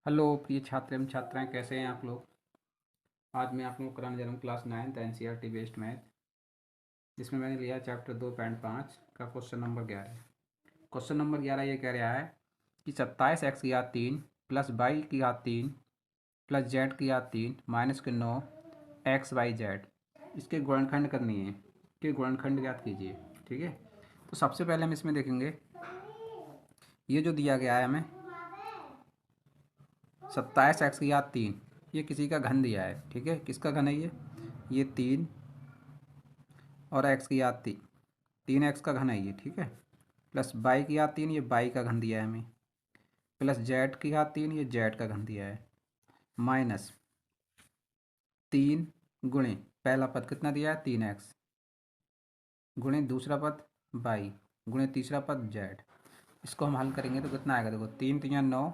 Hello प्रिय छात्र एवं छात्राएं, कैसे हैं आप लोग। आज मैं आप लोगों को कराने जा रहा हूँ class 9th NCERT based math, जिसमें मैंने लिया चैप्टर 2.5 का क्वेश्चन नंबर 11। क्वेश्चन नंबर 11 ये कह रहा है कि 27x की घात 3 प्लस वाई की घात 3 प्लस जेड की घात 3 माइनस के 9 एक्स वाई जेड इसके गुणनखंड करनी है, के गुणनखंड ज्ञात कीजिए। ठीक है, तो सबसे पहले हम इसमें देखेंगे ये जो दिया गया है हमें 27x की घात 3, ये किसी का घन दिया है। ठीक है, किसका घन है ये 3 और एक्स की घात 3x का घन है ये। ठीक है, प्लस बाई की घात 3, ये बाई का घन दिया है हमें, प्लस जेड की घात 3, ये जेड का घन दिया है, माइनस 3 गुणे पहला पद कितना दिया है 3x, गुणे दूसरा पद बाई, गुणे तीसरा पद जेड। इसको हम हल करेंगे तो कितना आएगा, देखो 3 3 9,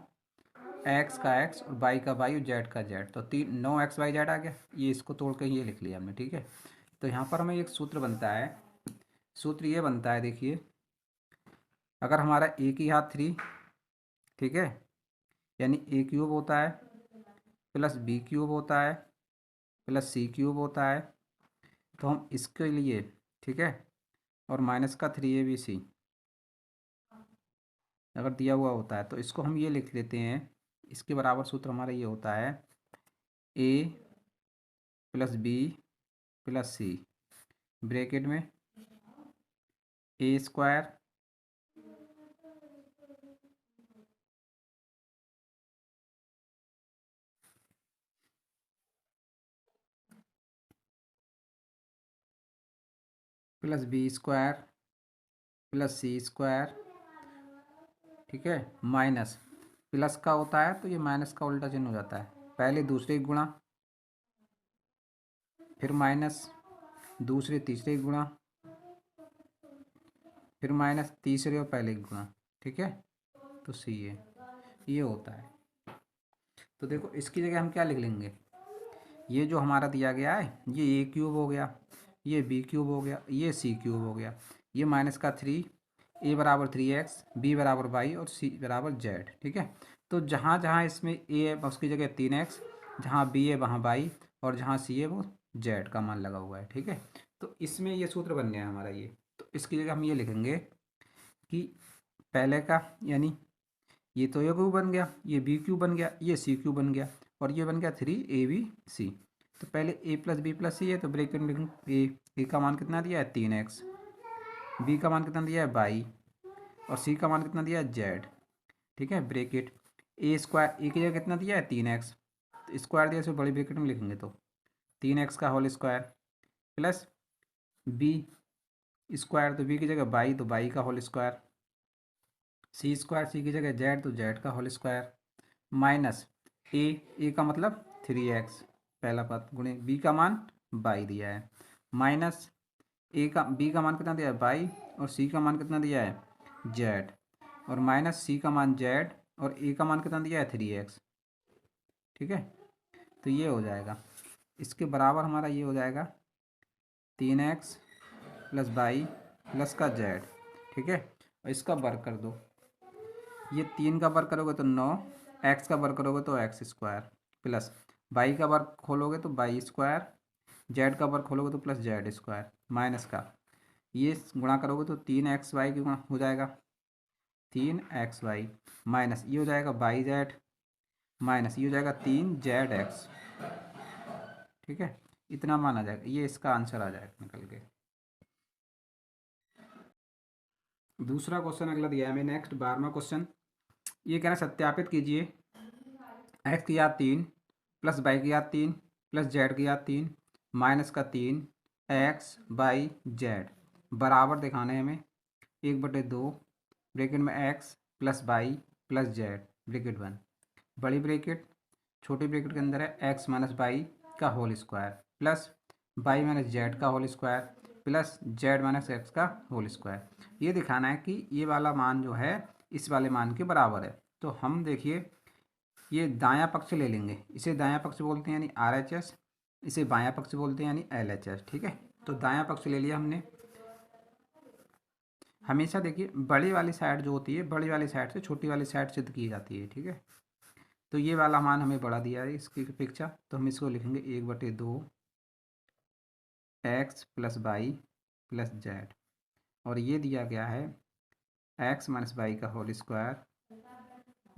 एक्स का एक्स और बाई का बाई और जेड का जेड, तो 9 एक्स वाई जेड आ गया। ये इसको तोड़ के ये लिख लिया हमने। ठीक है, तो यहाँ पर हमें एक सूत्र बनता है। सूत्र ये बनता है, देखिए, अगर हमारा ए की घात 3, ठीक है, यानी ए क्यूब होता है प्लस बी क्यूब होता है प्लस सी क्यूब होता है, तो हम इसके लिए, ठीक है, और माइनस का 3 ABC अगर दिया हुआ होता है तो इसको हम ये लिख लेते हैं। इसके बराबर सूत्र हमारा ये होता है A plus B plus C, bracket में A square plus B square plus C square, ठीक है, माइनस, प्लस का होता है तो ये माइनस का उल्टा चिन्ह हो जाता है, पहले दूसरे की गुणा, फिर माइनस, दूसरे तीसरे की गुणा, फिर माइनस तीसरे और पहले की गुणा। ठीक है, तो सी ये होता है। तो देखो इसकी जगह हम क्या लिख लेंगे, ये जो हमारा दिया गया है ये ए क्यूब हो गया, ये बी क्यूब हो गया, ये सी क्यूब हो गया, ये माइनस का 3, ए बराबर 3x, बी बराबर वाई और सी बराबर जेड। ठीक है, तो जहाँ जहाँ इसमें ए है उसकी जगह 3x, जहाँ बी है वहाँ वाई और जहाँ सी है वो जेड का मान लगा हुआ है। ठीक है, तो इसमें ये सूत्र बन गया हमारा ये। तो इसकी जगह हम ये लिखेंगे कि पहले का, यानी ये तो ए क्यूब बन गया, ये बी क्यूब बन गया, ये सी क्यूब बन गया और ये बन गया 3ABC। तो पहले ए प्लस बी प्लस सी है तो ब्रैकेट में लिखूँ, ए का मान कितना दिया है 3x, बी का मान कितना दिया है बाई और सी का मान कितना दिया है जेड। ठीक है, ब्रैकेट ए स्क्वायर, ए की जगह कितना दिया है 3x, तो स्क्वायर दिया इसको बड़ी ब्रैकेट में लिखेंगे तो 3x का whole square plus B square, तो बी की जगह बाई तो बाई का whole square, C square, C की जगह जेड तो जेड का होल स्क्वायर, माइनस ए का मतलब 3x पहला पद, गुणे बी का मान बाई दिया है, माइनस ए का बी का मान कितना दिया है बाई और सी का मान कितना दिया है जेड, और माइनस सी का मान जेड और ए का मान कितना दिया है 3x। ठीक है, तो ये हो जाएगा, इसके बराबर हमारा ये हो जाएगा 3x प्लस बाई प्लस का जेड। ठीक है, और इसका वर्ग कर दो, ये 3 का वर्ग करोगे तो 9, एक्स का वर्ग करोगे तो एक्स स्क्वायर, प्लस बाई का वर्ग खोलोगे तो बाई स्क्वायर, जेड का वर्ग खोलोगे तो प्लस जेड स्क्वायर, माइनस का ये गुणा करोगे तो 3XY की गुणा हो जाएगा 3XY, माइनस ये हो जाएगा बाई जेड, माइनस ये हो जाएगा 3ZX। ठीक है, इतना मान आ जाएगा, ये इसका आंसर आ जाएगा निकल के। दूसरा क्वेश्चन अगला दिया है हमें, नेक्स्ट 12वां क्वेश्चन। ये कह रहा है सत्यापित कीजिए एक्स की घात 3 प्लस वाई की घात 3 प्लस जेड की घात 3 माइनस का 3x/जेड बराबर दिखाने हमें 1/2 ब्रैकेट में X plus Y plus Z bracket बंद, बड़ी ब्रैकेट छोटी ब्रैकेट के अंदर है एक्स माइनस वाई का whole square plus Y minus Z का whole square plus Z minus x का होल स्क्वायर। ये दिखाना है कि ये वाला मान जो है इस वाले मान के बराबर है। तो हम देखिए ये दायां पक्ष ले लेंगे, इसे दायां पक्ष बोलते हैं यानी RHS, इसे बायां पक्ष बोलते हैं यानी LHS। ठीक है, तो दायां पक्ष ले लिया हमने। हमेशा देखिए बड़ी वाली साइड जो होती है, बड़ी वाली साइड से छोटी वाली साइड सिद्ध की जाती है। ठीक है, तो ये वाला मान हमें बड़ा दिया है इसकी अपेक्षा, तो हम इसको लिखेंगे 1/2 x plus Y plus z, और ये दिया गया है एक्स माइनस वाई का whole square,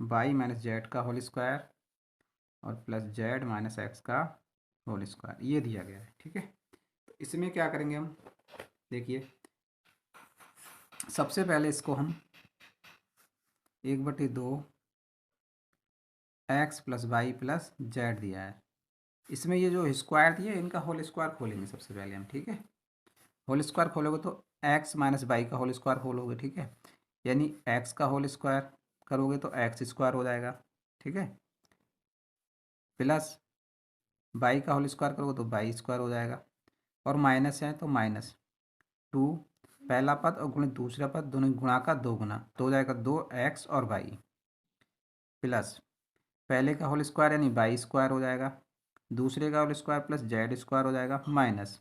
y minus Z का होल स्क्वायर, और प्लस जेड माइनस एक्स का होल स्क्वायर, ये दिया गया है। ठीक है, तो इसमें क्या करेंगे हम, देखिए सबसे पहले इसको हम 1/2 x plus Y plus z दिया है, इसमें ये जो स्क्वायर दिया है इनका होल स्क्वायर खोलेंगे सबसे पहले हम। ठीक है, होल स्क्वायर खोलोगे तो एक्स माइनस वाई का होल स्क्वायर खोलोगे, ठीक है, यानी एक्स का होल स्क्वायर करोगे तो एक्स स्क्वायर हो जाएगा, ठीक है, प्लस वाई का होल स्क्वायर करोगे तो वाई स्क्वायर हो जाएगा, और माइनस है तो -2 पहला पद और गुणित दूसरा पद दोनों गुणा का 2 गुना, तो हो जाएगा 2x और वाई, प्लस पहले का होल स्क्वायर यानी वाई स्क्वायर हो जाएगा, दूसरे का whole square plus z square हो जाएगा, माइनस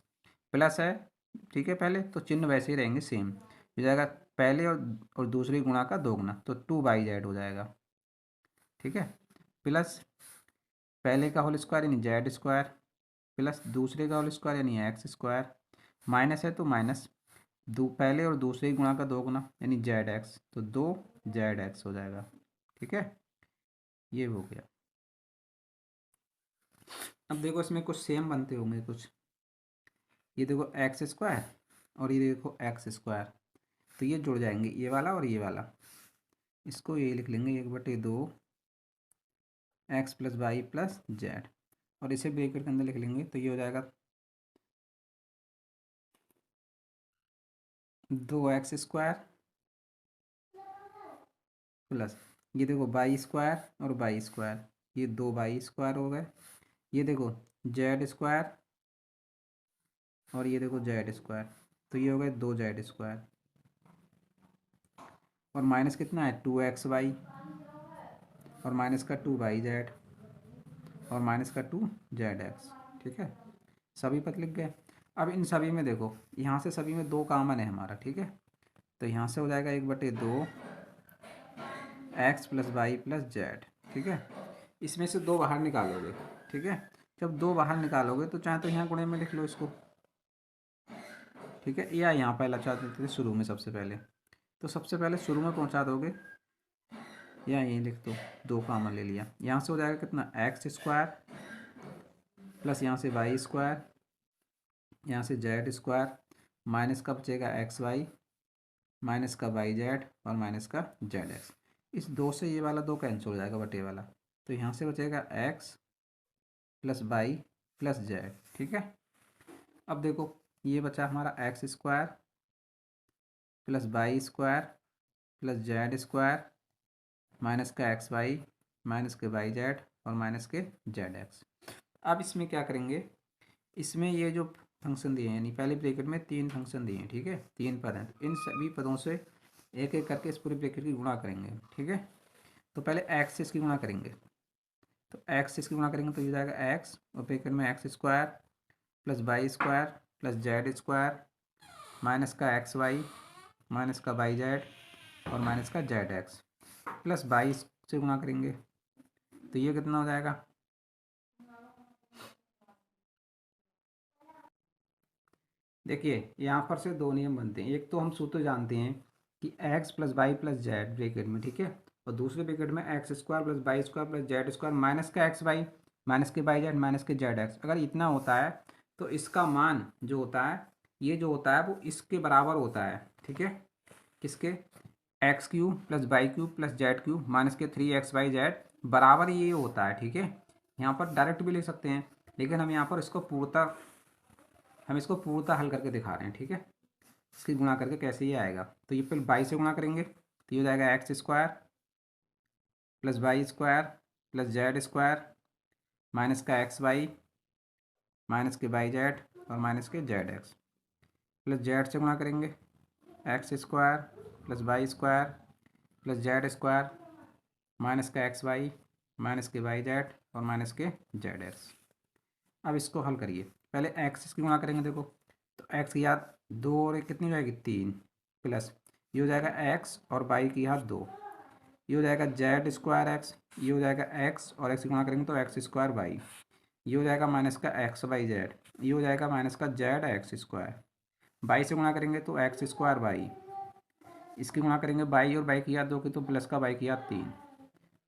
प्लस है, ठीक है, पहले तो चिन्ह वैसे ही रहेंगे सेम, हो जाएगा पहले और दूसरे गुणा का 2 गुना, तो 2/z हो जाएगा, ठीक है, प्लस पहले का होल स्क्वायर यानी जेड स्क्वायर प्लस दूसरे का होल स्क्वायर यानी एक्स स्क्वायर, माइनस है तो माइनस दो पहले और दूसरे गुणा का 2 गुना यानी जेड एक्स, तो 2 ZX हो जाएगा, ठीक है, ये हो गया। अब देखो इसमें कुछ सेम बनते होंगे कुछ, ये देखो एक्स स्क्वायर और ये देखो एक्स स्क्वायर, तो ये जुड़ जाएंगे ये वाला और ये वाला, इसको ये लिख लेंगे 1/2 x plus Y plus z, और इसे ब्रैकेट के अंदर लिख लेंगे तो ये हो जाएगा 2x स्क्वायर प्लस ये देखो वाई स्क्वायर और वाई स्क्वायर, ये 2 वाई स्क्वायर हो गए, ये देखो जेड स्क्वायर और ये देखो जेड स्क्वायर, तो ये हो गए 2 Z स्क्वायर, और माइनस कितना है 2xy, और माइनस का 2 YZ, और माइनस का 2 ZX, ठीक है, सभी पद लिख गए। अब इन सभी में देखो यहाँ से सभी में 2 कॉमन है हमारा, ठीक है, तो यहाँ से हो जाएगा 1/2 x plus Y plus Z, ठीक है, इसमें से 2 बाहर निकालोगे, ठीक है, जब 2 बाहर निकालोगे तो चाहे तो यहाँ गुणे में लिख लो इसको, ठीक है, या यहाँ पहला चाह देते थे शुरू में, सबसे पहले तो सबसे पहले शुरू में पहुँचा दोगे, या यहीं लिख दो, 2 कॉमन ले लिया, यहाँ से हो जाएगा कितना एक्स स्क्वायर प्लस यहाँ से वाई स्क्वायर, यहाँ से जेड स्क्वायर, माइनस का बचेगा XY, माइनस का YZ, और माइनस का ZX, इस 2 से ये वाला 2 कैंसिल हो जाएगा बटे वाला, तो यहाँ से बचेगा x plus Y plus Z, ठीक है। अब देखो ये बचा हमारा x square plus y square plus z square, minus का XY, माइनस के YZ, और माइनस के ZX। अब इसमें क्या करेंगे, इसमें ये जो फंक्शन दिए हैं यानी पहले ब्रैकेट में 3 फंक्शन दिए हैं, ठीक है, 3 पद हैं, तो इन सभी पदों से एक एक करके इस पूरे ब्रैकेट की गुणा करेंगे, ठीक है, तो पहले एक्स से इसकी गुणा करेंगे, तो एक्स से इसकी गुणा करेंगे तो ये जाएगा एक्स और ब्रैकेट में x square plus y square plus z square, minus का XY, माइनस का YZ, और माइनस का ZX, प्लस 22 से गुणा करेंगे तो ये कितना हो जाएगा, देखिए यहाँ पर से 2 नियम बनते हैं, एक तो हम सूत्र जानते हैं कि x plus Y plus Z bracket में, ठीक है, और दूसरे ब्रैकेट में x square plus y square plus z square, minus का XY, माइनस के YZ, माइनस के ZX, अगर इतना होता है तो इसका मान जो होता है, ये जो होता है वो इसके बराबर होता है, ठीक है, किसके, x³ plus y³ plus z³ minus के 3xyz बराबर ये होता है, ठीक है, यहाँ पर डायरेक्ट भी लिख सकते हैं, लेकिन हम यहाँ पर इसको पूर्णतः हल करके दिखा रहे हैं, ठीक है, इसकी गुणा करके कैसे ये आएगा, तो ये पहले 22 से गुणा करेंगे तो ये हो जाएगा x square plus y square plus z square, minus का XY, माइनस के YZ, और माइनस के ZX, प्लस जेड से गुणा करेंगे x square plus y square plus z square, minus का XY, माइनस के YZ, और माइनस के ZX। अब इसको हल करिए, पहले एक्स इसकी गुणा करेंगे, देखो तो एक्स की याद 2 और 1 कितनी हो जाएगी 3, प्लस ये हो जाएगा एक्स और वाई की याद 2, ये हो जाएगा जेड स्क्वायर एक्स ये हो जाएगा एक्स और एक्स गुणा करेंगे तो एक्स स्क्वायर वाई। ये हो जाएगा माइनस का एक्स बाई जेड। ये हो जाएगा माइनस का जेड एक्स स्क्वायर। बाई से गुणा करेंगे तो एक्स स्क्वायर वाई। इसकी गुणा करेंगे बाई और बाई की याद दो की तो प्लस का बाई की याद 3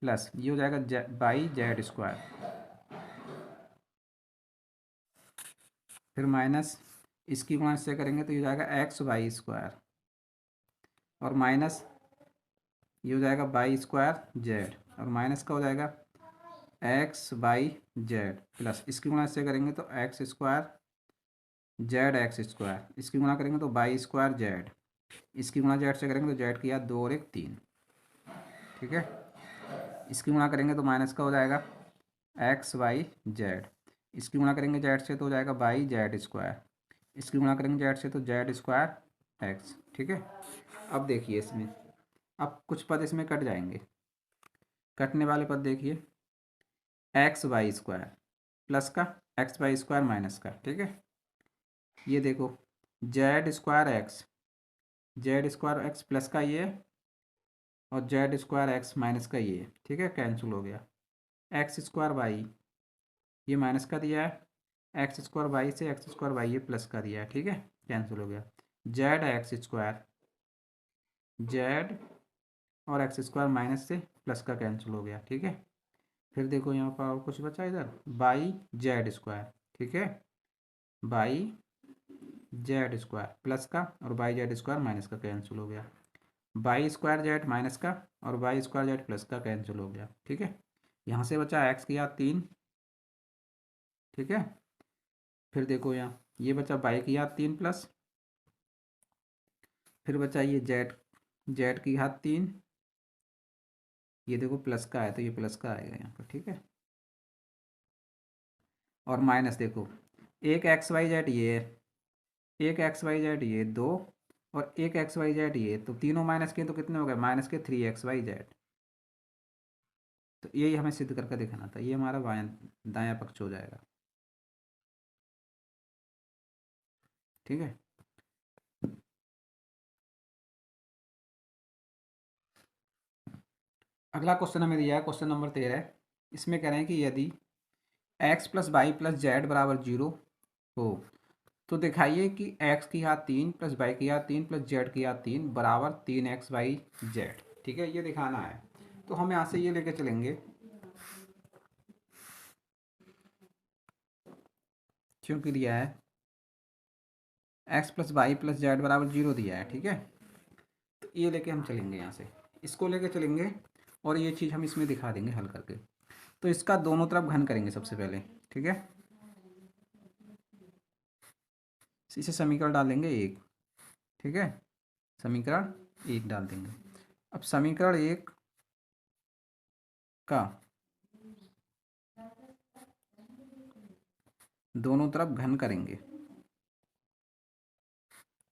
प्लस ये हो जाएगा बाई जेड स्क्वायर। फिर माइनस इसकी गुणा से करेंगे तो ये हो जाएगा एक्स वाई स्क्वायर और माइनस ये हो जाएगा बाई स्क्वायर जेड और माइनस का हो जाएगा एक्स बाई जेड प्लस इसकी गुणा से करेंगे तो x square Z x square. इसकी गुणा करेंगे तो बाई स्क्वायर जेड। इसकी गुणा जेड से करेंगे तो जेड की याद 2 और 1 3। ठीक है। इसकी गुणा करेंगे तो माइनस का हो जाएगा एक्स वाई जेड। इसकी गुणा करेंगे जेड से तो हो जाएगा बाई जेड स्क्वायर। इसकी गुणा करेंगे जेड से तो जेड स्क्वायर एक्स। ठीक है। अब देखिए इसमें अब कुछ पद इसमें कट जाएंगे। कटने वाले पद देखिए एक्स वाई स्क्वायर प्लस का एक्स वाई स्क्वायर माइनस का। ठीक है। ये देखो जेड स्क्वायर एक्स प्लस का ये और जेड स्क्वायर एक्स माइनस का ये। ठीक है। कैंसिल हो गया। एक्स स्क्वायर वाई ये माइनस का दिया है। एक्स स्क्वायर वाई से एक्स स्क्वायर वाई ये प्लस का दिया है। ठीक है। कैंसिल हो गया। जेड एक्स स्क्वायर जेड और एक्स स्क्वायर माइनस से प्लस का कैंसिल हो गया। ठीक है। फिर देखो यहाँ पर और कुछ बचा इधर बाई जेड स्क्वायर। ठीक है। बाई जेड स्क्वायर प्लस का और बाई जेड स्क्वायर माइनस का कैंसिल हो गया। बाई स्क्वायर जेड माइनस का और बाई स्क्वायर जेड प्लस का कैंसिल हो गया। ठीक है। यहाँ से बचा एक्स की याद 3। ठीक है। फिर देखो यहाँ ये बचा बाई की याद 3 प्लस फिर बचा ये जेड जेड की याद 3। ये देखो प्लस का है तो ये प्लस का आएगा यहाँ पर। ठीक है। और माइनस देखो एक एक्स वाई जेड ये एक एक्स वाई जेड ये 2 और एक एक्स वाई जेड ये तो तीनों माइनस के तो कितने हो गए माइनस के 3 एक्स वाई जेड। तो यही हमें सिद्ध करके दिखाना था। ये हमारा बायां दायां पक्ष हो जाएगा। ठीक है। अगला क्वेश्चन हमें दिया है क्वेश्चन नंबर 13। इसमें कह रहे हैं कि यदि x plus Y plus z बराबर 0 हो तो दिखाइए कि एक्स की घात 3 प्लस वाई की घात 3 प्लस जेड की घात 3 बराबर 3 एक्स वाई जेड। ठीक है। ये दिखाना है तो हम यहाँ से ये लेके चलेंगे क्योंकि दिया है x plus Y plus z बराबर 0 दिया है। ठीक है। तो ये लेके हम चलेंगे यहाँ से इसको लेके चलेंगे और ये चीज़ हम इसमें दिखा देंगे हल करके। तो इसका दोनों तरफ घन करेंगे सबसे पहले। ठीक है। इसे समीकरण डाल देंगे 1। ठीक है। समीकरण 1 डाल देंगे। अब समीकरण 1 का दोनों तरफ घन करेंगे।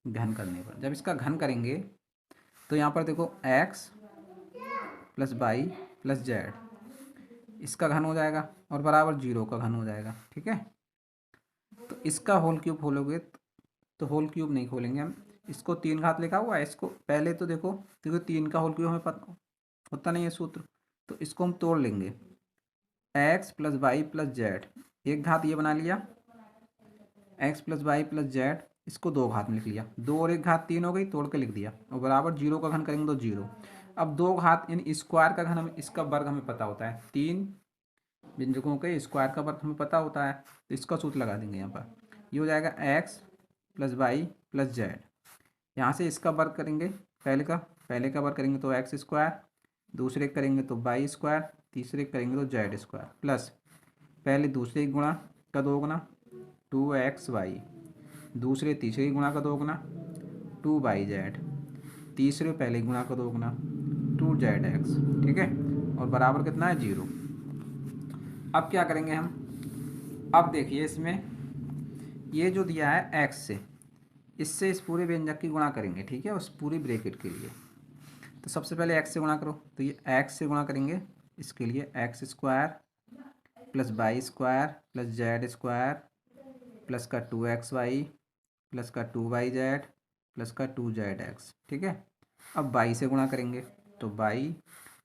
घन करने पर जब इसका घन करेंगे तो यहाँ पर देखो x plus Y plus z इसका घन हो जाएगा और बराबर 0 का घन हो जाएगा। ठीक है। तो इसका होल क्यूब खोलोगे तो होल क्यूब नहीं खोलेंगे हम। इसको 3 घात लिखा हुआ है इसको पहले तो देखो देखो 3 का होल क्यूब हमें पता होता नहीं है सूत्र। तो इसको हम तोड़ लेंगे x plus Y plus z एक घात ये बना लिया x plus Y plus z इसको 2 घात में लिख लिया 2 और 1 घात 3 हो गई तोड़ के लिख दिया और बराबर 0 का घन करेंगे तो 0। अब 2 घात इन स्क्वायर का घन हमें इसका वर्ग हमें पता होता है 3 व्यंजकों के स्क्वायर का वर्ग हमें पता होता है तो इसका सूत्र लगा देंगे यहाँ पर। ये हो जाएगा x plus Y plus z. यहाँ से इसका वर्ग करेंगे पहले का वर्ग करेंगे तो एक्स स्क्वायर दूसरे करेंगे तो वाई स्क्वायर तीसरे करेंगे तो जेड स्क्वायर प्लस पहले दूसरे गुणा का 2 गुना 2xy दूसरे तीसरे गुणा का 2 गुना 2yz तीसरे पहले गुणा का 2 गुना 2zx। ठीक है। और बराबर कितना है 0। अब क्या करेंगे हम अब देखिए इसमें ये जो दिया है x से इससे इस पूरे व्यंजक की गुणा करेंगे। ठीक है। उस पूरी ब्रैकेट के लिए तो सबसे पहले x से गुणा करो तो ये x से गुणा करेंगे इसके लिए x square plus y square plus z square plus का 2xy प्लस का 2yz प्लस का 2zx। ठीक है। अब बाई से गुणा करेंगे तो बाई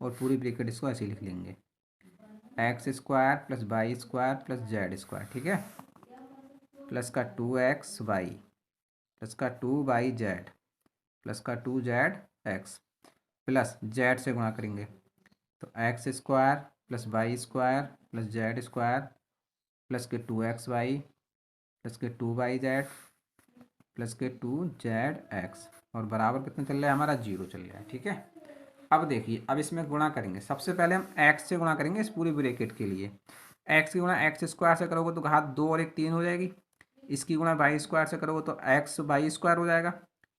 और पूरी ब्रैकेट इसको ऐसे लिख लेंगे x square plus y square plus z square, ठीक है, प्लस का 2xy प्लस का 2yz प्लस का 2zx प्लस जेड से गुणा करेंगे तो x square plus y square plus z square plus के 2xy प्लस के 2yz प्लस के 2zx और बराबर कितना चल रहा है हमारा 0 चल रहा है, ठीक है। अब देखिए, अब इसमें गुणा करेंगे, सबसे पहले हम x से गुणा करेंगे इस पूरी ब्रैकेट के लिए। x की गुणा एक्स स्क्वायर से करोगे तो घात 2 और 1 3 हो जाएगी। इसकी गुणा वाई स्क्वायर से करोगे तो एक्स वाई स्क्वायर हो जाएगा।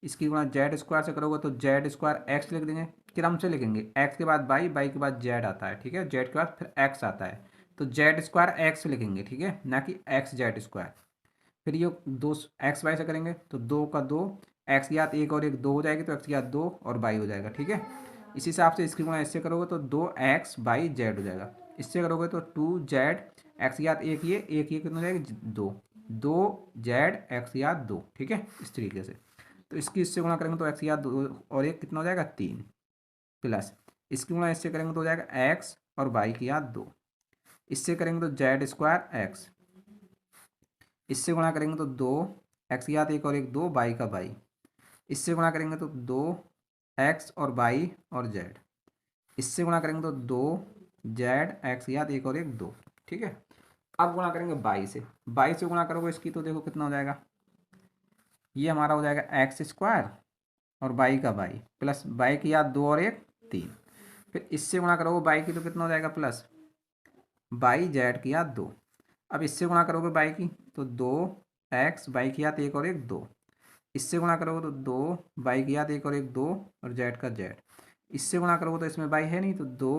इसकी गुणा जेड स्क्वायर से करोगे तो जेड स्क्वायर एक्स लिख देंगे, क्रम से लिखेंगे, एक्स के बाद वाई, वाई के बाद जेड आता है, ठीक है, जेड के बाद फिर एक्स आता है, तो जेड स्क्वायर एक्स लिखेंगे, ठीक है, ना कि एक्स जेड स्क्वायर। फिर ये दो एक्स वाई से करेंगे तो 2 का 2, एक्स की घात 1 और 1 2 हो जाएगी, तो एक्स की घात 2 और वाई हो जाएगा, ठीक है। इसी हिसाब से इसकी गुणा इससे करोगे तो 2x बाई जेड हो जाएगा। इससे करोगे तो 2z, एक्स की घात 1 ये कितना हो जाएगी 2, 2z एक्स की घात 2, ठीक है, इस तरीके से। तो इसकी इससे गुणा करेंगे तो एक्स की घात 2 और 1 कितना हो जाएगा 3, प्लस इसकी गुणा इससे करेंगे तो हो जाएगा x और वाई की घात 2। इससे करेंगे तो जेड स्क्वायर एक्स, इससे गुणा करेंगे तो 2 एक्स की घात 1 और 1 2 वाई का वाई। इससे गुणा करेंगे तो 2 एक्स और वाई और जेड। इससे गुणा करेंगे तो 2 जेड एक्स की घात 1 और 1 2, ठीक है। अब गुणा करेंगे वाई से, वाई से गुणा करोगे इसकी तो देखो कितना हो जाएगा, ये हमारा हो जाएगा एक्स स्क्वायर और वाई का वाई प्लस वाई की घात 2 और 1 3। फिर इससे गुणा करोगे वाई की तो कितना हो जाएगा प्लस वाई जेड की घात 2। अब इससे गुणा करोगे वाई की तो 2 एक्स वाई की घात 1 और 1 2। इससे गुणा करोगे तो 2 वाई की घात 1 और 1 2 और जेड का जेड। इससे गुणा करोगे तो इसमें वाई है नहीं तो 2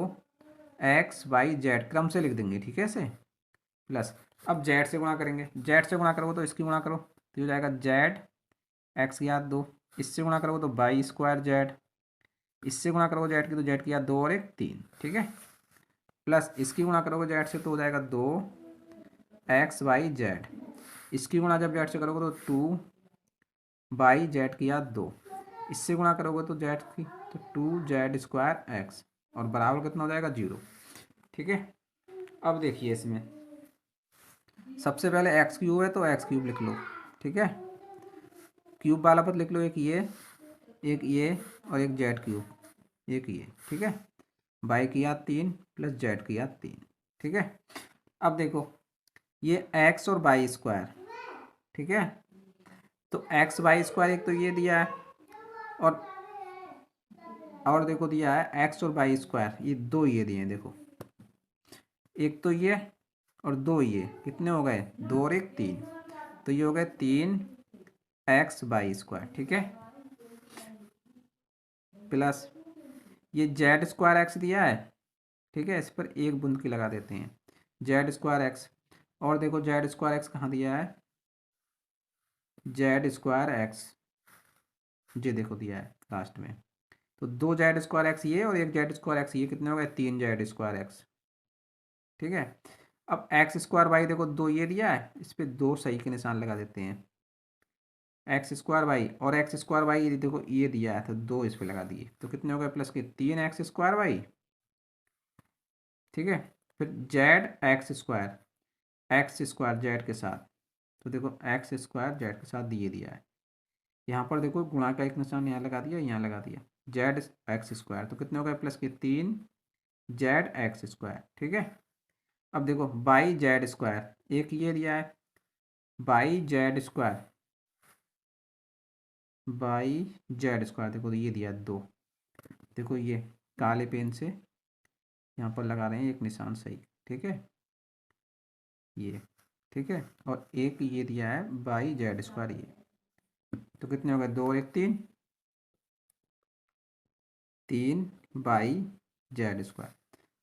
एक्स वाई जेड क्रम से लिख देंगे, ठीक है इसे, प्लस अब जेड से गुणा करेंगे, जेड से गुणा करोगे तो इसकी गुणा करो तो हो जाएगा जेड एक्स की घात 2। इससे गुणा करोगे तो वाई स्क्वायर जेड। इससे गुणा करोगे जेड की तो जेड की घात 2 और 1 3, ठीक है, प्लस इसकी गुणा करोगे जेड से तो हो जाएगा 2 एक्स वाई जेड। इसकी गुणा जब जेड से करोगे तो 2 बाई जेड की घात 2। इससे गुणा करोगे तो जेड की तो 2z स्क्वायर एक्स और बराबर कितना हो जाएगा 0, ठीक है। अब देखिए इसमें सबसे पहले एक्स क्यूब है तो एक्स क्यूब लिख लो, ठीक है, क्यूब वाला पद लिख लो, एक ये और एक जेड क्यूब, एक ये, ठीक है, वाई की घात 3 प्लस जेड की घात 3, ठीक है। अब देखो ये एक्स और वाई स्क्वायर, ठीक है, तो एक्स वाई स्क्वायर एक तो ये दिया है और देखो दिया है एक्स और वाई स्क्वायर, ये दो ये दिए हैं, देखो एक तो ये और दो ये, कितने हो गए 2 और 1 3, तो ये हो गए 3 एक्स वाई स्क्वायर, ठीक है, प्लस ये जेड स्क्वायर एक्स दिया है, ठीक है, इस पर एक बूंद की लगा देते हैं, जेड स्क्वायर एक्स, और देखो जेड स्क्वायर एक्स कहाँ दिया है, जेड स्क्वायर एक्स, ये देखो दिया है लास्ट में, तो 2 जेड स्क्वायर एक्स ये और 1 जेड स्क्वायर एक्स ये, कितने हो गए 3 जेड स्क्वायर एक्स, ठीक है। अब एक्स स्क्वायर वाई देखो 2 ये दिया है, इस पर 2 सही के निशान लगा देते हैं, एक्स स्क्वायर वाई और एक्स स्क्वायर वाई देखो ये दिया है तो 2 इस पर लगा दिए, तो कितने हो गए प्लस के 3 एक्स स्क्वायर वाई, ठीक है। फिर जेड एक्स स्क्वायर जेड के साथ, तो देखो एक्स स्क्वायर जेड के साथ ये दिया है, यहाँ पर देखो गुणा का एक निशान यहाँ लगा दिया, यहाँ लगा दिया, जेड एक्स स्क्वायर, तो कितने हो गए प्लस के 3 जेड एक्स स्क्वायर, ठीक है। अब देखो बाई जेड स्क्वायर, एक ये दिया है by Z square, by Z square देखो ये दिया 2, देखो ये काले पेन से यहाँ पर लगा रहे हैं एक निशान सही, ठीक है, ये, ठीक है, और एक ये दिया है बाई जेड स्क्वायर ये, तो कितने हो गए 2 और 1 3, 3 बाई जेड स्क्वायर।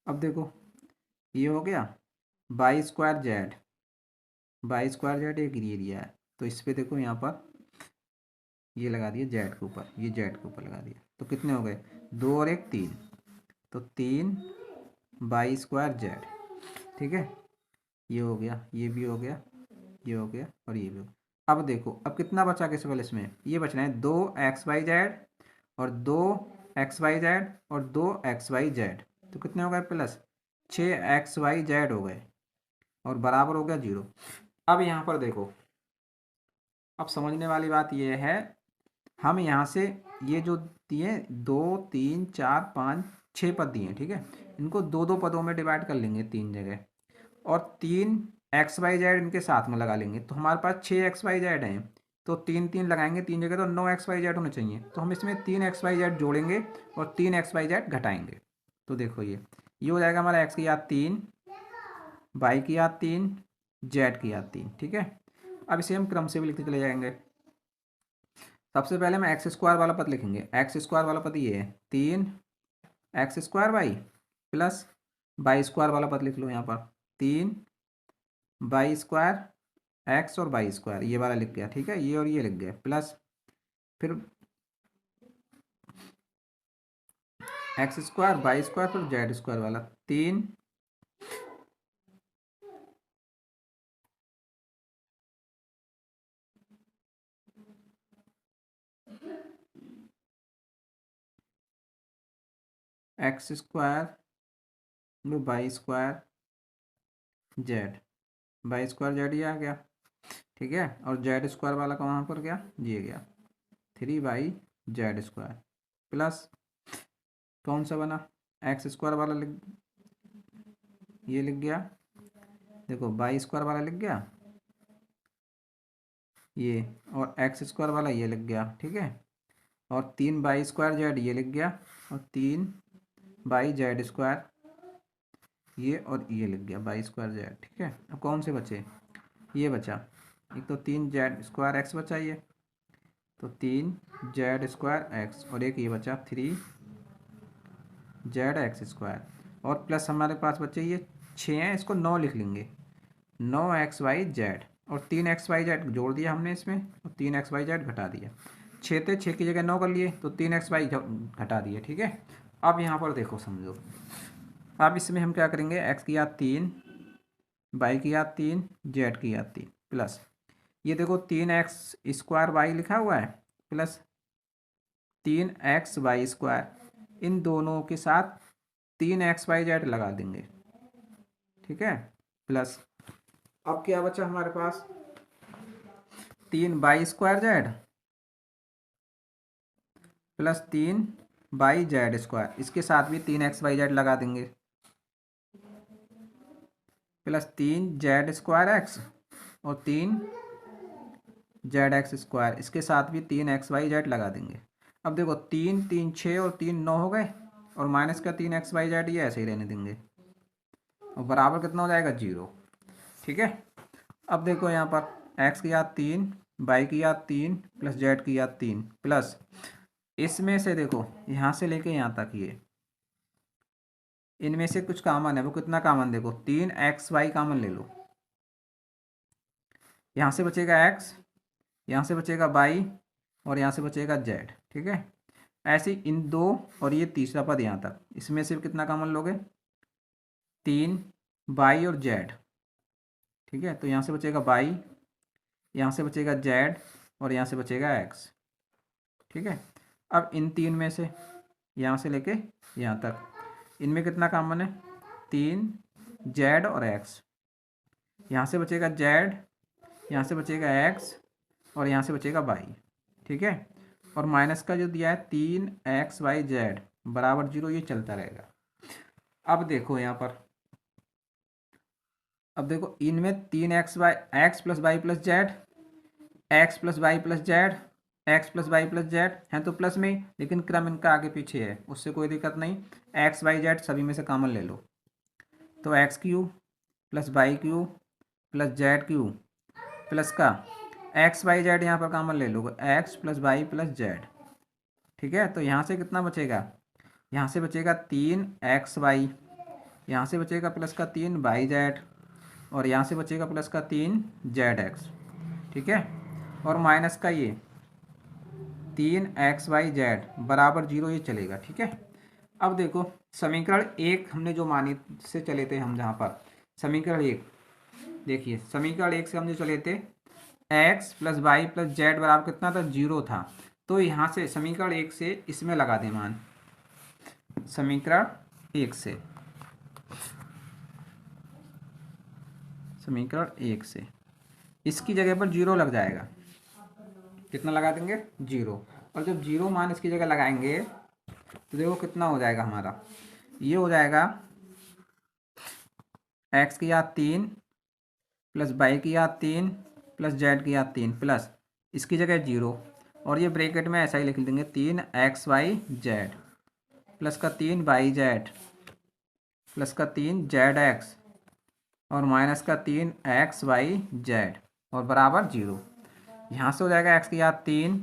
अब देखो ये हो गया by square Z, by square Z एक ये दिया है, तो इस पर देखो यहाँ पर ये लगा दिया जेड के ऊपर, ये जेड के ऊपर लगा दिया, तो कितने हो गए 2 और 1 3, तो 3 बाई स्क्वायर जेड, ठीक है, ये हो गया, ये भी हो गया, ये हो गया और ये भी हो गया। अब देखो अब कितना बचा केवल इसमें, ये बच रहे हैं 2 एक्स वाई जेड और 2 एक्स वाई जेड और 2 एक्स वाई जेड, तो कितने हो गए प्लस 6xyz हो गए और बराबर हो गया 0। अब यहाँ पर देखो, अब समझने वाली बात ये है, हम यहाँ से ये जो दिए 2 3 4 5 6 पद दिए, ठीक है, इनको दो दो पदों में डिवाइड कर लेंगे 3 जगह, और 3 xyz इनके साथ में लगा लेंगे, तो हमारे पास 6xyz हैं, तो 3 3 लगाएंगे 3 जगह, तो 9xyz होने चाहिए, तो हम इसमें 3xyz जोड़ेंगे और 3xyz घटाएंगे। तो देखो ये हो जाएगा हमारा x की याद 3, y की याद 3, z की याद 3, ठीक है। अब इसे हम क्रम से भी लिखते चले जाएंगे। सबसे पहले मैं एक्स स्क्वायर वाला पद लिखेंगे। एक्स स्क्वायर वाला पद ये है 3x² प्लस वाई स्क्वायर वाला पद लिख लो यहाँ पर 3y² x और y² ये वाला लिख गया, ठीक है, ये और ये लिख गया, प्लस फिर x² y² फिर z² वाला 3 x² y² z, y² z ये आ गया, ठीक है, और z² वाला का वहाँ पर क्या ये गया 3y² प्लस कौन सा बना x² वाला ये लिख गया, देखो y² वाला लिख गया ये, और x² वाला ये लिख गया, ठीक है, और 3y² ये लिख गया, और 3y² ये और ये लिख गया y² z, ठीक है। अब कौन से बचे, ये बचा, एक तो 3z² x बचा ये, तो 3z² x, और एक ये बचा 3zx², और प्लस हमारे पास बचे ये 6 हैं, इसको 9 लिख लेंगे, 9xyz, और 3xyz जोड़ दिया हमने इसमें, और 3xyz घटा दिया, 6 थे 6 की जगह 9 कर लिए, तो 3xy घटा दिए, ठीक है। अब यहाँ पर देखो समझो, अब इसमें हम क्या करेंगे, x की याद 3, y की याद 3, z की याद 3, प्लस ये देखो 3x² लिखा हुआ है, प्लस 3xy², इन दोनों के साथ 3xyz लगा देंगे, ठीक है, प्लस अब क्या बचा हमारे पास 3y² प्लस 3yz², इसके साथ भी 3xyz लगा देंगे, प्लस 3z² x और 3zx², इसके साथ भी 3xyz लगा देंगे। अब देखो 3 3 6 और 3 9 हो गए, और माइनस का 3xyz ये ऐसे ही रहने देंगे, और बराबर कितना हो जाएगा 0, ठीक है। अब देखो यहाँ पर x की याद 3, y की याद 3 प्लस z की याद 3, प्लस इसमें से देखो यहाँ से लेके यहाँ तक ये इनमें से कुछ कॉमन है, वो कितना कॉमन देखो 3xy कॉमन ले लो, यहाँ से बचेगा x, यहाँ से बचेगा y, और यहाँ से बचेगा z, ठीक है। ऐसे इन दो और ये तीसरा पद यहाँ तक, इसमें से कितना कॉमन लोगे 3y और z, ठीक है, तो यहाँ से बचेगा y, यहाँ से बचेगा z, और यहाँ से बचेगा x, ठीक है। अब इन तीन में से यहाँ से लेके यहाँ तक इनमें कितना कॉमन है 3z और x, यहाँ से बचेगा z, यहाँ से बचेगा x, और यहाँ से बचेगा y, ठीक है, और माइनस का जो दिया है 3xyz बराबर 0, ये चलता रहेगा। अब देखो यहाँ पर, अब देखो इनमें 3xy x plus Y plus z, x plus Y plus z, x plus Y plus z है तो प्लस में, लेकिन क्रम इनका आगे पीछे है, उससे कोई दिक्कत नहीं, एक्स वाई जेड सभी में से कॉमन ले लो, तो X cube plus Y cube plus Z cube plus का एक्स वाई जेड यहाँ पर कॉमन ले लो, X plus Y plus Z, ठीक है। तो यहाँ से कितना बचेगा, यहाँ से बचेगा 3xy, यहाँ से बचेगा प्लस का 3yz, और यहाँ से बचेगा प्लस का 3zx, ठीक है, और माइनस का ये 3xyz बराबर 0, ये चलेगा, ठीक है। अब देखो समीकरण 1 हमने जो मानी से चले थे हम, जहाँ पर समीकरण 1 देखिए, समीकरण 1 से हम जो चले थे x plus Y plus z बराबर कितना था 0 था, तो यहाँ से समीकरण 1 से इसमें लगा दें मान, समीकरण 1 से समीकरण 1 से इसकी जगह पर 0 लग जाएगा। कितना लगा देंगे? 0। और जब 0 मान इसकी जगह लगाएंगे तो देखो कितना हो जाएगा हमारा, ये हो जाएगा x की घात 3 प्लस y की घात 3 प्लस z की घात 3 प्लस इसकी जगह 0, और ये ब्रैकेट में ऐसा ही लिख देंगे 3xyz प्लस का 3yz प्लस का 3zx और माइनस का 3xyz और बराबर 0। यहाँ से हो जाएगा x की घात 3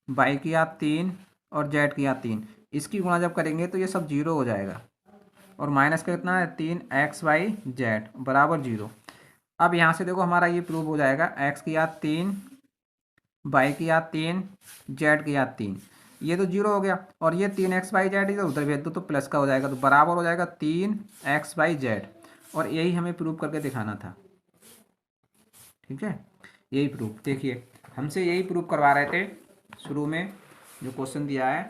y की घात 3 और z की घात 3, इसकी गुणा जब करेंगे तो ये सब 0 हो जाएगा, और माइनस का कितना है 3xyz बराबर 0। अब यहाँ से देखो हमारा ये प्रूव हो जाएगा, x की घात 3 y की घात 3 z की घात 3, ये तो 0 हो गया, और ये 3xyz इधर उधर भेज दो तो प्लस का हो जाएगा, तो बराबर हो जाएगा 3xyz, और यही हमें प्रूव करके दिखाना था। ठीक है, यही प्रूफ देखिए, हमसे यही प्रूफ करवा रहे थे शुरू में जो क्वेश्चन दिया है,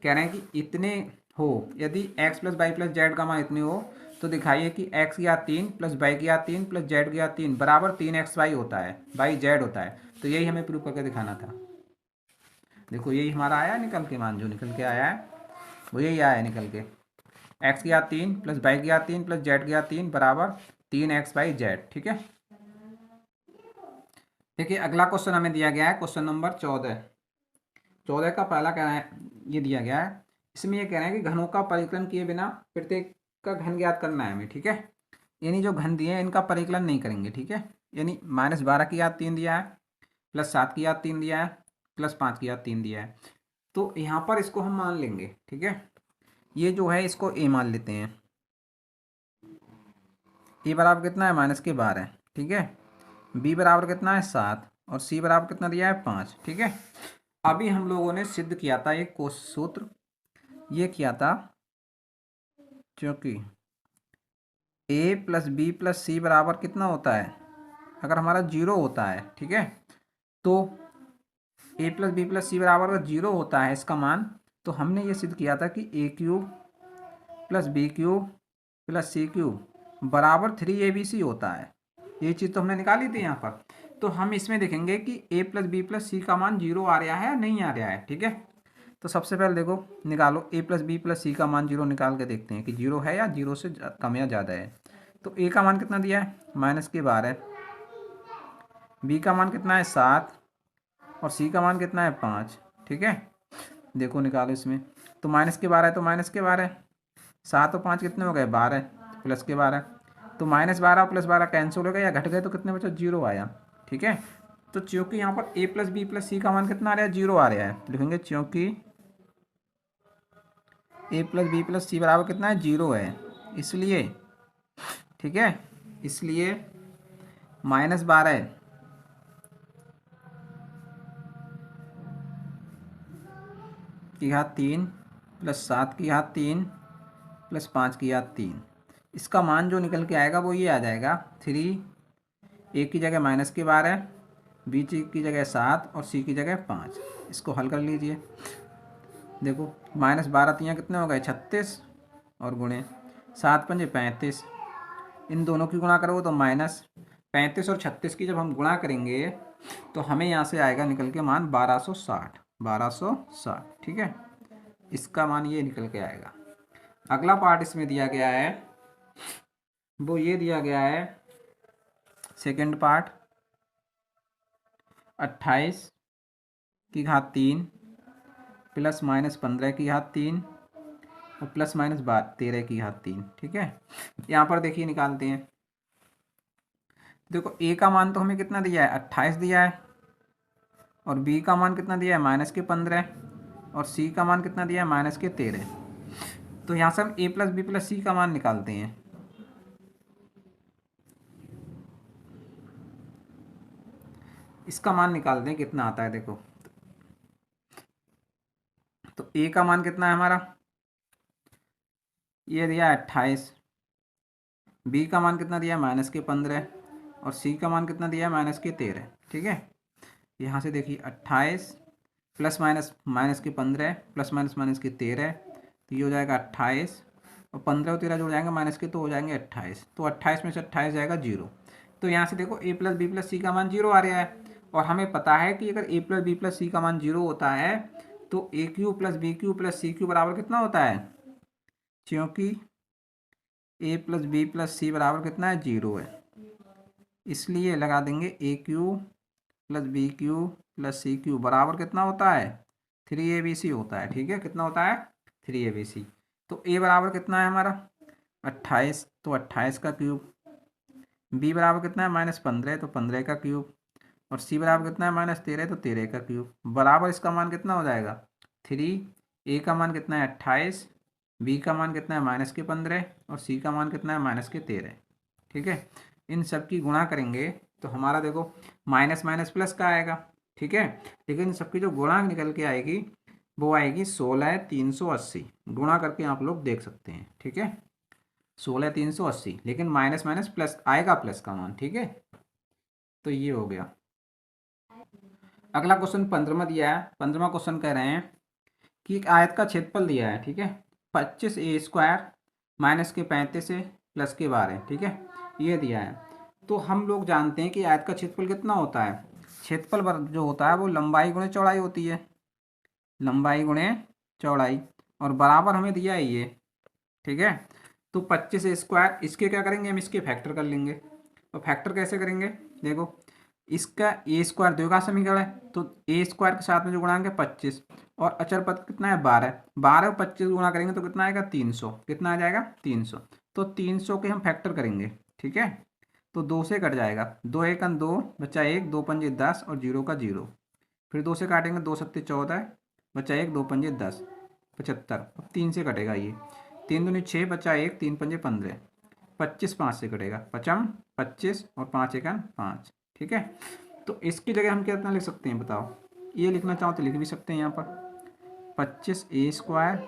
कह रहे हैं कि इतने हो, यदि x plus Y plus z का मान इतने हो तो दिखाइए कि x की घात 3 प्लस y की घात 3 प्लस z की घात 3 बराबर 3xy होता है, बाई जेड होता है। तो यही हमें प्रूफ करके दिखाना था। देखो यही हमारा आया निकल के, मान जो निकल के आया है वो यही आया है निकल के, x की घात 3 प्लस y की घात 3 प्लस z की घात 3 बराबर 3xyz। ठीक है, देखिए अगला क्वेश्चन हमें दिया गया है, क्वेश्चन नंबर 14 का पहला कहना है, ये दिया गया है, इसमें ये कह रहे हैं कि घनों का परिकलन किए बिना प्रत्येक का घन ज्ञात करना है हमें। ठीक है, यानी जो घन दिए हैं इनका परिकलन नहीं करेंगे। ठीक है, यानी -12 की घात 3 दिया है, प्लस 7 की घात 3 दिया है, प्लस 5 की घात 3 दिया है, तो यहाँ पर इसको हम मान लेंगे। ठीक है, ये जो है इसको a मान लेते हैं, a बराबर कितना है -12। ठीक है, b बराबर कितना है 7 और c बराबर कितना दिया है 5। ठीक है, अभी हम लोगों ने सिद्ध किया था एक सूत्र, ये किया था क्योंकि a plus B plus C बराबर कितना होता है, अगर हमारा 0 होता है। ठीक है, तो a plus B plus C बराबर अगर 0 होता है इसका मान, तो हमने ये सिद्ध किया था कि a³ plus b³ plus c³ बराबर 3abc होता है। ये चीज़ तो हमने निकाली थी यहाँ पर। तो हम इसमें देखेंगे कि a plus B plus C का मान 0 आ रहा है या नहीं आ रहा है। ठीक है, तो सबसे पहले देखो निकालो a plus B plus C का मान 0 निकाल के देखते हैं कि 0 है या 0 से कम या ज़्यादा है। तो a का मान कितना दिया है -12, b का मान कितना है 7 और c का मान कितना है 5। ठीक है, देखो निकालो इसमें, तो -12 है तो -12, 7 और 5 कितने हो गए 12, प्लस के 12, तो -12 प्लस 12 कैंसिल हो गया या घट गए तो कितने बचा 0 आया। ठीक है, तो चूंकि यहाँ पर a plus B plus C का मान कितना आ रहा है 0 आ रहा है, लिखेंगे चूंकि a plus B plus C बराबर कितना है 0 है, इसलिए ठीक है, इसलिए -12 की घात 3 प्लस 7 की घात 3 प्लस 5 की घात 3, इसका मान जो निकल के आएगा वो ये आ जाएगा 3, a की जगह -12, b की जगह 7 और c की जगह 5। इसको हल कर लीजिए, देखो -12 तियाँ कितने हो गए 36 और गुणे 7 पंजे 35, इन दोनों की गुणा करोगे तो -35 और 36 की जब हम गुणा करेंगे तो हमें यहाँ से आएगा निकल के मान 1260। ठीक है, इसका मान ये निकल के आएगा। अगला पार्ट इसमें दिया गया है, वो ये दिया गया है सेकंड पार्ट, 28 की घात 3 प्लस -15 की घात 3 और प्लस -13 की घात 3। ठीक है, यहाँ पर देखिए निकालते हैं, देखो a का मान तो हमें कितना दिया है 28 दिया है, और b का मान कितना दिया है -15 और c का मान कितना दिया है -13। तो यहाँ से हम a plus B plus C का मान निकालते हैं। इसका मान निकालते हैं कितना आता है, देखो तो a का मान कितना है हमारा, ये दिया है 28, b का मान कितना दिया है -15 और c का मान कितना दिया है -13। ठीक है, यहाँ से देखिए 28 प्लस -15 प्लस -13, तो ये हो जाएगा 28 और 15 और 13 जुड़ जाएंगे माइनस के तो हो जाएंगे 28, तो 28 में से 28 जाएगा 0। तो यहाँ से देखो a plus B plus C का मान 0 आ रहा है, और हमें पता है कि अगर a plus B plus C का मान 0 होता है तो A cube plus B cube plus C cube बराबर कितना होता है, क्योंकि a plus B plus C बराबर कितना है, 0 है, इसलिए लगा देंगे A cube plus B cube plus C cube बराबर कितना होता है, 3abc होता है। ठीक है, कितना होता है, 3abc। तो a बराबर कितना है हमारा 28, तो 28 का क्यूब, b बराबर कितना है -15, तो 15 का क्यूब, और c बराबर कितना है -13, तो 13 का क्यूब, बराबर इसका मान कितना हो जाएगा 3। a का मान कितना है 28, b का मान कितना है -15, और c का मान कितना है -13। ठीक है, इन सब की गुणा करेंगे तो हमारा देखो माइनस माइनस प्लस का आएगा। ठीक है, लेकिन इन सबकी जो गुणा निकल के आएगी वो आएगी 16,380, गुणा करके आप लोग देख सकते हैं। ठीक है, 16,380, लेकिन माइनस माइनस प्लस आएगा, प्लस का मान। ठीक है, तो ये हो गया। अगला क्वेश्चन 15वां दिया है। 15वां क्वेश्चन कह रहे हैं कि एक आयत का क्षेत्रफल दिया है। ठीक है, 25a² माइनस के 35 है प्लस के 12। ठीक है, ये दिया है। तो हम लोग जानते हैं कि आयत का क्षेत्रफल कितना होता है, क्षेत्रफल जो होता है वो लंबाई गुणे चौड़ाई होती है, लंबाई गुणे चौड़ाई, और बराबर हमें दिया है ये। ठीक है, तो 25a², इसके क्या करेंगे हम, इसके फैक्टर कर लेंगे। और फैक्टर कैसे करेंगे, देखो इसका a² द्विघात समीकरण है, तो a² के साथ में जो गुणांक है 25, और अचर पद कितना है 12, 12 और 25 गुणा करेंगे तो कितना आएगा 300, कितना आ जाएगा 300। तो 300 के हम फैक्टर करेंगे। ठीक है, तो 2 से कट जाएगा, 2 1 2 बचा 1, 2 पंजे 10 और 0 का 0, फिर 2 से काटेंगे, 2 सत्ते 14 बचा 1, 2 पंजे 10 75। अब 3 से कटेगा ये, 3 दूनी 6 बचा 1, 3 पंजे 15, 25 5 से कटेगा, 55 25 और 5 1 5। ठीक है, तो इसकी जगह हम कितना लिख सकते हैं बताओ, ये लिखना चाहो तो लिख भी सकते हैं यहाँ पर 25a²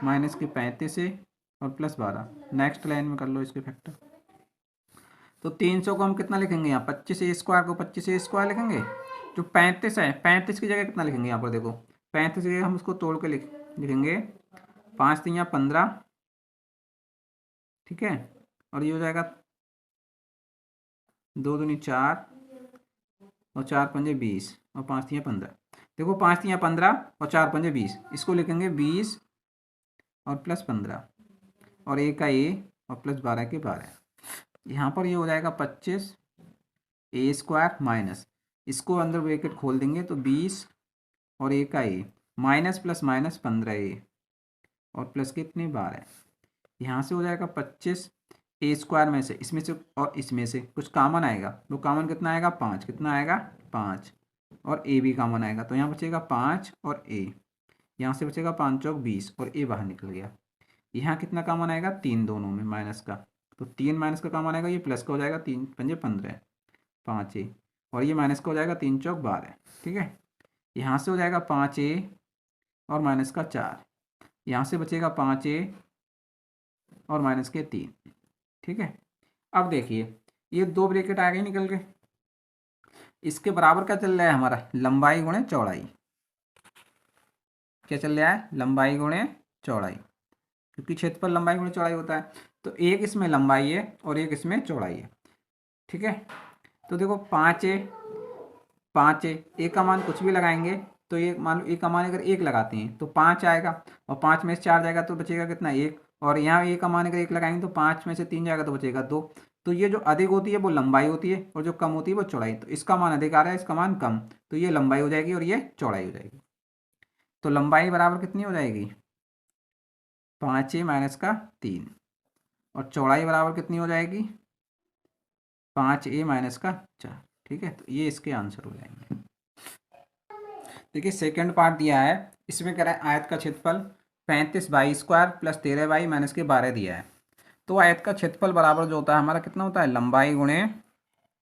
माइनस के 35 है और प्लस 12। नेक्स्ट लाइन में कर लो इसके फैक्टर। तो 300 को हम कितना लिखेंगे यहाँ, 25a² को 25a² लिखेंगे। जो 35 है, 35 की जगह कितना लिखेंगे यहाँ पर, देखो 35 की जगह हम उसको तोड़ के लिखेंगे 5 3 15। ठीक है, और ये हो जाएगा 2 दूनी 4 और 4 पंजे 20 और 5 3 15। देखो 5 3 15 और 4 पंजे 20, इसको लिखेंगे 20 और प्लस 15, और a का a और प्लस 12 के 12। यहाँ पर ये हो जाएगा 25a² माइनस, इसको अंदर ब्रैकेट खोल देंगे तो 20 और a का a minus plus minus 15a और प्लस कितने 12। यहाँ से हो जाएगा 25a² में से, इसमें से और इसमें से कुछ कॉमन आएगा, वो कॉमन कितना आएगा 5, कितना आएगा 5, और a भी कॉमन आएगा, तो यहाँ बचेगा 5 और a, यहाँ से बचेगा 5 चौक 20 और a बाहर निकल गया। यहाँ कितना कॉमन आएगा 3 दोनों में माइनस का, तो 3 माइनस का कॉमन आएगा, ये प्लस का हो जाएगा 3 पंजे 15 5a, और ये माइनस का हो जाएगा 3 चौक 12। ठीक है, यहाँ से हो जाएगा 5a और माइनस का 4, यहाँ से बचेगा 5a और माइनस के 3। ठीक है, अब देखिए ये 2 ब्रैकेट आ गए निकल के, इसके बराबर क्या चल रहा है हमारा, लंबाई गुणे चौड़ाई। क्या चल रहा है, लंबाई गुणे चौड़ाई, क्योंकि क्षेत्रफल लंबाई गुणे चौड़ाई होता है। तो एक इसमें लंबाई है और एक इसमें चौड़ाई है। ठीक है, तो देखो 5a, 5a, a का मान कुछ भी लगाएंगे तो ये मान लो a का मान अगर 1 लगाते हैं तो 5 आएगा, और 5 में से 4 जाएगा तो बचेगा कितना 1, और यहाँ a का मान अगर 1 लगाएंगे तो 5 में से 3 जाएगा तो बचेगा 2। तो ये जो अधिक होती है वो लंबाई होती है, और जो कम होती है वो चौड़ाई। तो इसका मान अधिक आ रहा है, इसका मान कम, तो ये लंबाई हो जाएगी और ये चौड़ाई हो जाएगी। तो लंबाई बराबर कितनी हो जाएगी 5a माइनस का 3, और चौड़ाई बराबर कितनी हो जाएगी 5a माइनस का 4। ठीक है, तो ये इसके आंसर हो जाएंगे। देखिए सेकंड पार्ट दिया है, इसमें कह रहा है आयत का क्षेत्रफल 35y² प्लस 13y माइनस के 12 दिया है। तो आयत का क्षेत्रफल बराबर जो होता है हमारा कितना होता है, लंबाई गुणे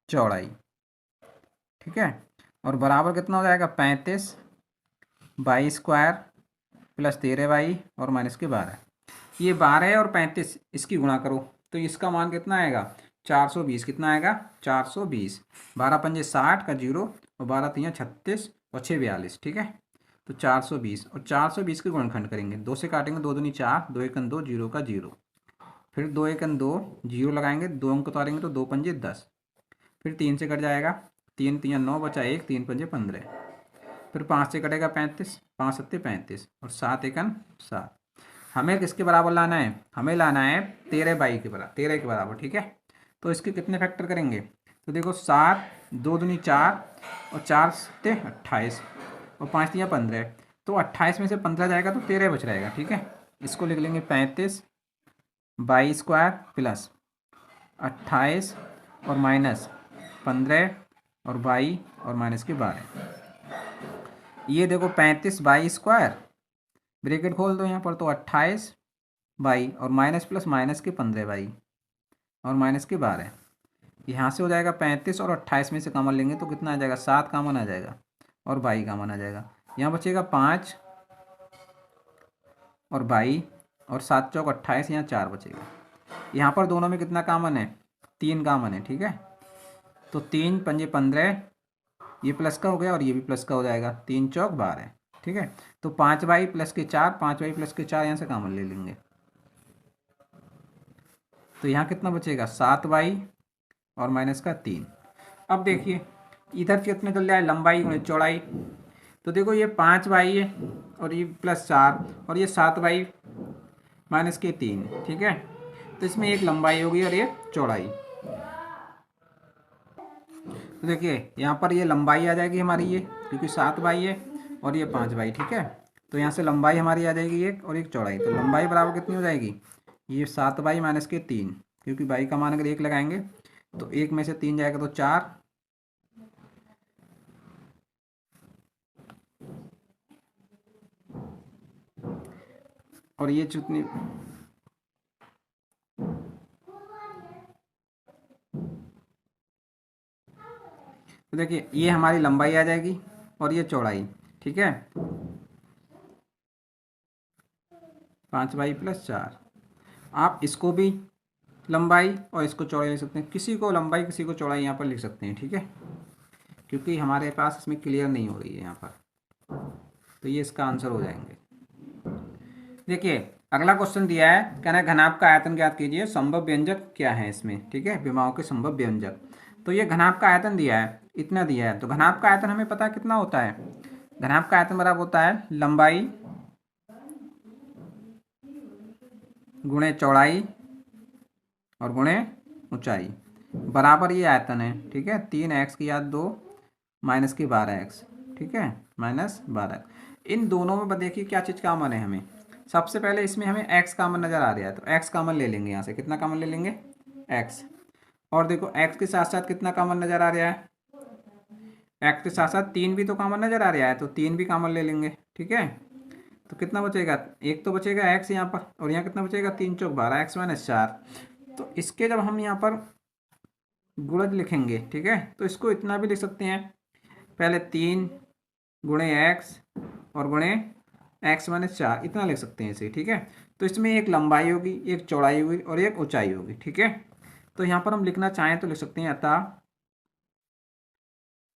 चौड़ाई। ठीक है, और बराबर कितना हो जाएगा 35y² प्लस 13y और माइनस के 12। ये 12 और 35 इसकी गुणा करो तो इसका मान कितना आएगा 420, कितना आएगा 420। 12 पंजे 60 का 0 और 12 3 36 और 6 42। ठीक है, तो 420 और 420 के गुणनखंड करेंगे, 2 से काटेंगे, 2 दूनी 4, 2 1 2 0 का 0, फिर 2 1 2 0 लगाएंगे, 2 अंक उतारेंगे तो 2 पंजे 10, फिर 3 से कट जाएगा, 3 3 9 बचा 1, 3 5 15, फिर 5 से कटेगा 35, 5 7 35 और 7 1 7। हमें किसके बराबर लाना है? हमें लाना है 13 के बराबर, 13 के बराबर, ठीक है। तो इसके कितने फैक्टर करेंगे? तो देखो 7 2 दूनी 4 और 4 7 28 और 5 3 15, तो 28 में से 15 जाएगा तो 13 बच रहेगा, ठीक है। इसको लिख लेंगे 35 22 स्क्वायर प्लस 28 और माइनस 15 और 22 और माइनस के 12। ये देखो 35 22 स्क्वायर, ब्रैकेट खोल दो यहाँ पर, तो 28 22 और माइनस प्लस माइनस के 15 22 और माइनस के 12। यहाँ से हो जाएगा 35 और 28 में से कॉमन लेंगे तो कितना आ जाएगा? 7 कॉमन आ जाएगा और 22 कॉमन आ जाएगा। यहाँ बचेगा 5 और 22 और 7 चौक 28, यहाँ 4 बचेगा। यहाँ पर दोनों में कितना कॉमन है? 3 कॉमन है, ठीक है। तो 3 पंजे 15, ये प्लस का हो गया और ये भी प्लस का हो जाएगा, 3 चौक 12, ठीक है। तो 5 बाई प्लस के 4, 5 बाई प्लस के 4 यहाँ से कॉमन ले लेंगे, तो यहाँ कितना बचेगा? 7 बाई और माइनस का 3। अब देखिए इधर कितने चल जाए? लंबाई गुणे चौड़ाई। तो देखो ये 5 बाई है और ये प्लस 4 और ये 7 बाई माइनस के 3, ठीक है। तो इसमें एक लंबाई होगी और ये चौड़ाई। तो देखिए यहाँ पर ये लंबाई आ जाएगी हमारी, ये क्योंकि 7 बाई है और ये 5 बाई, ठीक है। तो यहाँ से लंबाई हमारी आ जाएगी एक और एक चौड़ाई। तो लंबाई बराबर कितनी हो जाएगी? ये 7 बाई माइनस के 3, क्योंकि बाई का मान अगर 1 लगाएंगे तो 1 में से 3 जाएगा तो 4, और ये जितनी तो देखिए ये हमारी लंबाई आ जाएगी और ये चौड़ाई, ठीक है। 5 बाई प्लस 4। आप इसको भी लंबाई और इसको चौड़ाई लिख सकते हैं, किसी को लंबाई किसी को चौड़ाई यहाँ पर लिख सकते हैं, ठीक है, क्योंकि हमारे पास इसमें क्लियर नहीं हो रही है यहाँ पर। तो ये इसका आंसर हो जाएंगे। देखिए अगला क्वेश्चन दिया है, कहना है घनाभ का आयतन ज्ञात कीजिए, संभव व्यंजक क्या है इसमें, ठीक है, विमाओं के संभव व्यंजक। तो ये घनाभ का आयतन दिया है, इतना दिया है। तो घनाभ का आयतन हमें पता है कितना होता है? घनाभ का आयतन बराबर होता है लंबाई गुणे चौड़ाई और गुणे ऊंचाई बराबर ये आयतन है, ठीक है। 3x की याद 2 माइनस की 12x, ठीक है, माइनस 12। इन दोनों में देखिए क्या चीज़ कॉमन है हमें। सबसे पहले इसमें हमें x कॉमन नज़र आ रहा है, तो x कॉमन ले लेंगे यहाँ से। कितना कॉमन ले लेंगे? x। और देखो x के साथ साथ कितना कॉमन नज़र आ रहा है? x के साथ साथ 3 भी तो कॉमन नज़र आ रहा है, तो 3 भी कॉमन ले लेंगे, ठीक है। तो कितना बचेगा? एक तो बचेगा x यहाँ पर, और यहाँ कितना बचेगा? 3 चौक 12, x माइनस 4। तो इसके जब हम यहाँ पर गुणज लिखेंगे, ठीक है, तो इसको इतना भी लिख सकते हैं, पहले 3 गुणे x और गुणे x माइनस 4, इतना लिख सकते हैं इसे, ठीक है। तो इसमें एक लंबाई होगी, एक चौड़ाई होगी और एक ऊंचाई होगी, ठीक है। तो यहाँ पर हम लिखना चाहें तो लिख सकते हैं, अतः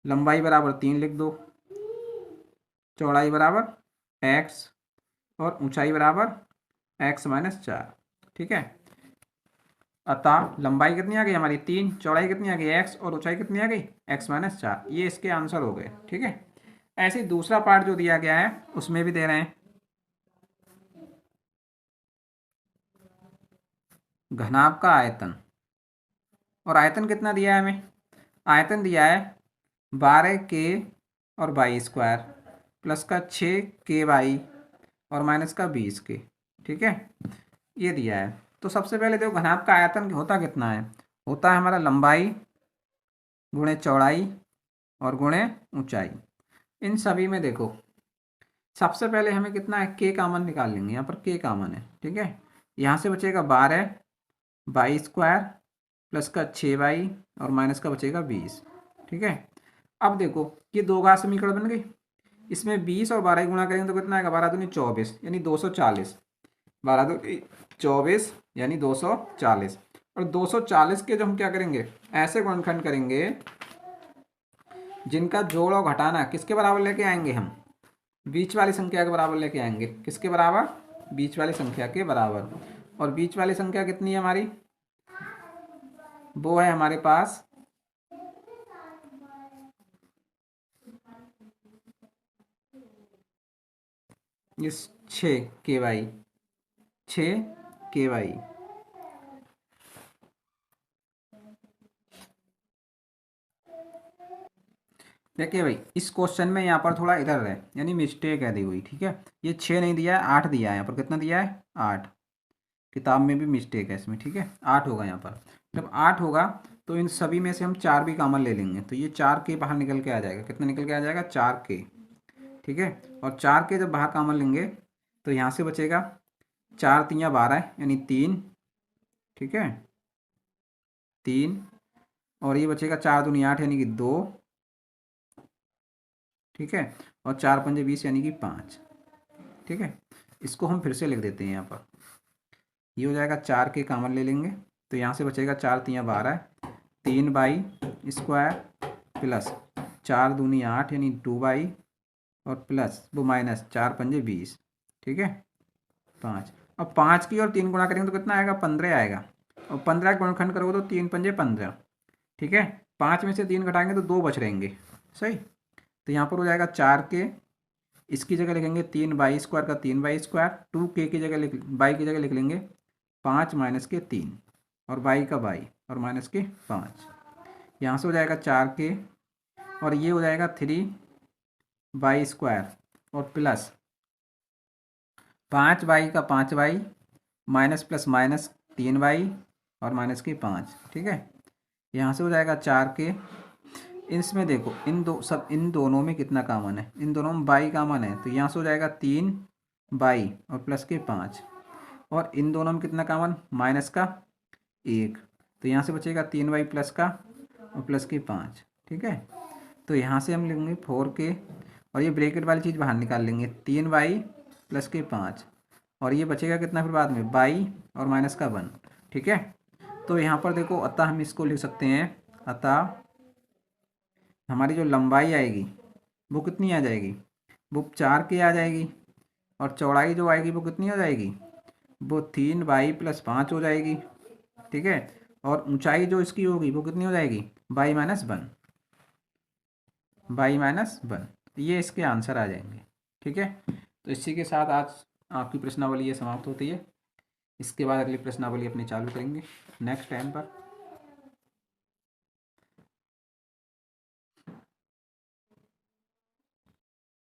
लंबाई बराबर 3 लिख दो, चौड़ाई बराबर x और ऊंचाई बराबर x माइनस 4, ठीक है। अतः लंबाई कितनी आ गई हमारी? 3, चौड़ाई कितनी आ गई? x और ऊंचाई कितनी आ गई? x minus 4। ये इसके आंसर हो गए, ठीक है। ऐसे ही दूसरा पार्ट जो दिया गया है उसमें भी दे रहे हैं, घनाभ का आयतन। और आयतन कितना दिया है हमें? आयतन दिया है 12k और 22 स्क्वायर प्लस का 6k वाई और माइनस का 20k, ठीक है, ये दिया है। तो सबसे पहले देखो घनाभ का आयतन होता कितना है? होता है हमारा लंबाई गुणे चौड़ाई और गुणे ऊंचाई। इन सभी में देखो सबसे पहले हमें कितना है? k कॉमन निकाल लेंगे, यहाँ पर k कॉमन है, ठीक है। यहाँ से बचेगा 12 22 स्क्वायर प्लस का 6 वाई और माइनस का बचेगा 20, ठीक है। अब देखो ये दो घात समीकरण बन गई, इसमें 20 और 12 गुणा करेंगे तो कितना आएगा? 12 दूनी 24 यानी 240, 12 दूनी 24 यानी 240। और 240 के जो हम क्या करेंगे? ऐसे गुणनखंड करेंगे जिनका जोड़ और घटाना किसके बराबर लेके आएंगे? हम बीच वाली संख्या के बराबर लेके आएंगे। किसके बराबर? बीच वाली संख्या के बराबर। और बीच वाली संख्या कितनी है हमारी? वो है हमारे पास ये 6 KY, 6 KY। देखिए भाई, इस क्वेश्चन में यहाँ पर थोड़ा इधर है, यानी मिस्टेक है दी हुई, ठीक है। ये 6 नहीं दिया है, 8 दिया है यहाँ पर। कितना दिया है? 8। किताब में भी मिस्टेक है इसमें, ठीक है। 8 होगा यहाँ पर। जब 8 होगा तो इन सभी में से हम 4 भी कॉमन ले लेंगे, तो ये 4 K बाहर निकल के आ जाएगा। कितना निकल के आ जाएगा? 4K, ठीक है। और 4K जब बाहर कॉमन लेंगे तो यहाँ से बचेगा 4 3 12, यानी 3, ठीक है, 3। और ये बचेगा 4 दूनी 8, यानी कि 2, ठीक है। और 4 पंजे 20, यानी कि 5, ठीक है। इसको हम फिर से लिख देते हैं यहाँ पर। ये हो जाएगा 4K कॉमन ले लेंगे, तो यहाँ से बचेगा 4 3 12, 3/² प्लस 4 दूनी 8, यानी 2/, और प्लस वो माइनस 4 पंजे 20, ठीक है, 5। अब 5 की और 3 गुणा करेंगे तो कितना आएगा? 15 आएगा। और 15 का गुणनखंड करोगे तो 3 पंजे 15, ठीक है। 5 में से 3 घटाएंगे तो 2 बच रहेंगे, सही। तो यहाँ पर हो जाएगा 4K, इसकी जगह लिखेंगे 3/² का 3/², 2K की जगह बाई की जगह लिख लेंगे 5 - के 3, और बाई का बाई, और माइनस के 5। यहाँ से हो जाएगा 4K, और ये हो जाएगा 3/² और प्लस 5/, का 5/, माइनस प्लस माइनस 3/, और माइनस के 5, ठीक है। यहाँ से हो जाएगा 4K। इसमें देखो इन दोनों में कितना कॉमन है? इन दोनों में बाई कॉमन है, तो यहाँ से हो जाएगा 3/, और प्लस के 5। और इन दोनों में कितना कॉमन? माइनस का 1, तो यहाँ से बचेगा 3/, प्लस का, और प्लस के 5, ठीक है। तो यहाँ से हम लेंगे 4K, और ये ब्रैकेट वाली चीज़ बाहर निकाल लेंगे, 3/, प्लस के 5। और ये बचेगा कितना फिर बाद में? बाई, और माइनस का 1, ठीक है। तो यहाँ पर देखो, अतः हम इसको लिख सकते हैं, अतः हमारी जो लंबाई आएगी वो कितनी आ जाएगी? वो 4K आ जाएगी। और चौड़ाई जो आएगी वो कितनी हो जाएगी? वो 3/, प्लस 5 हो जाएगी, ठीक है। और ऊंचाई जो इसकी होगी वो कितनी हो जाएगी? By minus 1, by minus 1। ये इसके आंसर आ जाएंगे, ठीक है। तो इसी के साथ आज आपकी प्रश्नावली ये समाप्त होती है। इसके बाद अगली प्रश्नावली अपनी चालू करेंगे नेक्स्ट टाइम पर।